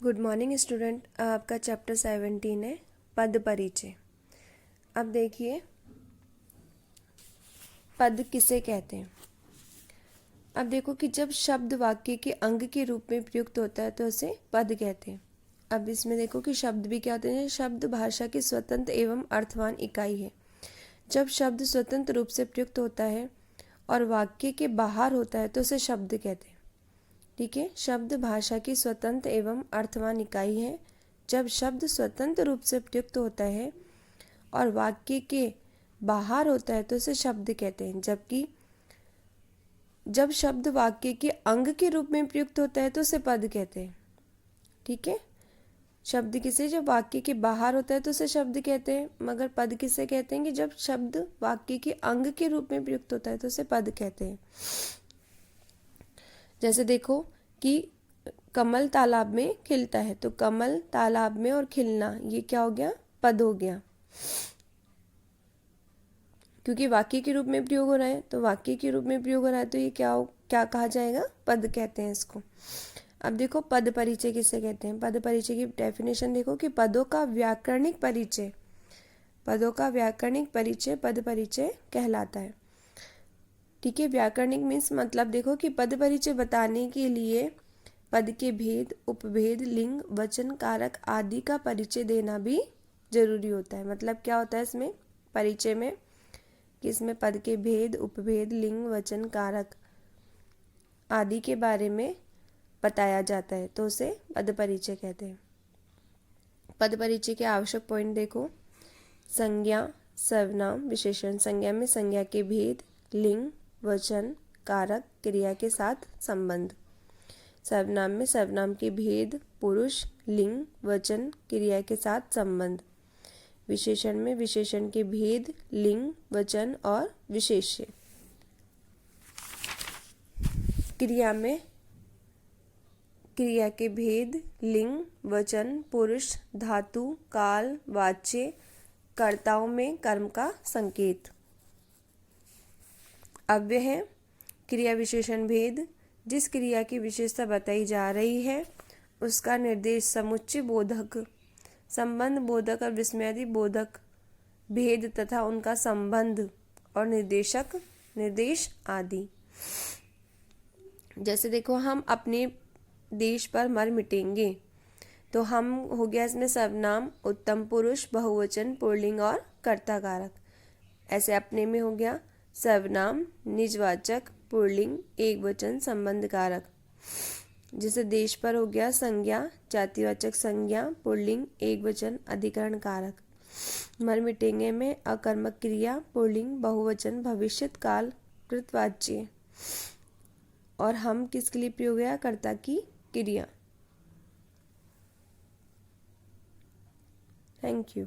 Good morning student. आपका chapter 17 है पद परिचय। अब देखिए पद किसे कहते हैं। अब देखो कि जब शब्द वाक्य के अंग के रूप में प्रयुक्त होता है तो उसे पद कहते हैं। अब इसमें देखो कि शब्द भी क्या होते हैं। शब्द भाषा की स्वतंत्र एवं अर्थवान इकाई है। जब शब्द स्वतंत्र रूप से प्रयुक्त होता है और वाक्य के बाहर होता है तो उसे शब्द कहते हैं। ठीक है, शब्द भाषा की स्वतंत्र एवं अर्थवान इकाई है। जब शब्द स्वतंत्र रूप से प्रयुक्त होता है और वाक्य के बाहर होता है तो उसे शब्द कहते हैं। जबकि जब शब्द वाक्य के अंग के रूप में प्रयुक्त होता है तो उसे पद कहते हैं। ठीक है, शब्द किसे जब वाक्य के बाहर होता है तो उसे शब्द कहते हैं, मगर पद किसे कहते हैं कि जब शब्द वाक्य के अंग के रूप में प्रयुक्त होता है तो उसे पद कहते हैं। जैसे देखो कि कमल तालाब में खिलता है तो कमल तालाब में और खिलना ये क्या हो गया, पद हो गया, क्योंकि वाक्य के रूप में प्रयोग हो रहा है। तो वाक्य के रूप में प्रयोग हो रहा है तो ये क्या कहा जाएगा, पद कहते हैं इसको। अब देखो पद परिचय किसे कहते हैं। पद परिचय की डेफिनेशन देखो कि पदों का व्याकरणिक परिचय, पदों का व्याकरणिक परिचय पद परिचय कहलाता है। ठीक है, व्याकरणिक मीन्स मतलब देखो कि पद परिचय बताने के लिए पद के भेद, उपभेद, लिंग, वचन, कारक आदि का परिचय देना भी जरूरी होता है। मतलब क्या होता है इसमें परिचय में कि इसमें पद के भेद, उपभेद, लिंग, वचन, कारक आदि के बारे में बताया जाता है तो उसे पद परिचय कहते हैं। पद परिचय के आवश्यक पॉइंट देखो। संज्ञा, सर्वनाम, विशेषण। संज्ञा में संज्ञा के भेद, लिंग, वचन, कारक, क्रिया के साथ संबंध। सर्वनाम में सर्वनाम के भेद, पुरुष, लिंग, वचन, क्रिया के साथ संबंध। विशेषण में विशेषण के भेद, लिंग, वचन और विशेष्य। क्रिया में क्रिया के भेद, लिंग, वचन, पुरुष, धातु, काल, वाच्य, कर्ताओं में कर्म का संकेत। अव्यय है क्रिया विशेषण भेद। जिस क्रिया की विशेषता बताई जा रही है उसका निर्देश समुच्चय बोधक, संबंध बोधक और विस्मयादि बोधक भेद तथा उनका संबंध और निर्देशक, निर्देश आदि। जैसे देखो हम अपने देश पर मर मिटेंगे तो हम हो गया इसमें सर्वनाम, उत्तम पुरुष, बहुवचन, पुल्लिंग और कर्ता-कारक। ऐसे अपने में हो गया सर्वनाम, निजवाचक, पुल्लिंग, एकवचन, संबंध कारक। जैसे देश पर हो गया संज्ञा, जातिवाचक संज्ञा, पुल्लिंग, एकवचन, अधिकरण कारक। मर मिटेंगे में अकर्मक क्रिया, पुल्लिंग, बहुवचन, भविष्यत काल, कृतवाच्य। और हम किसके लिए प्रयोग है, कर्ता की क्रिया। Thank you.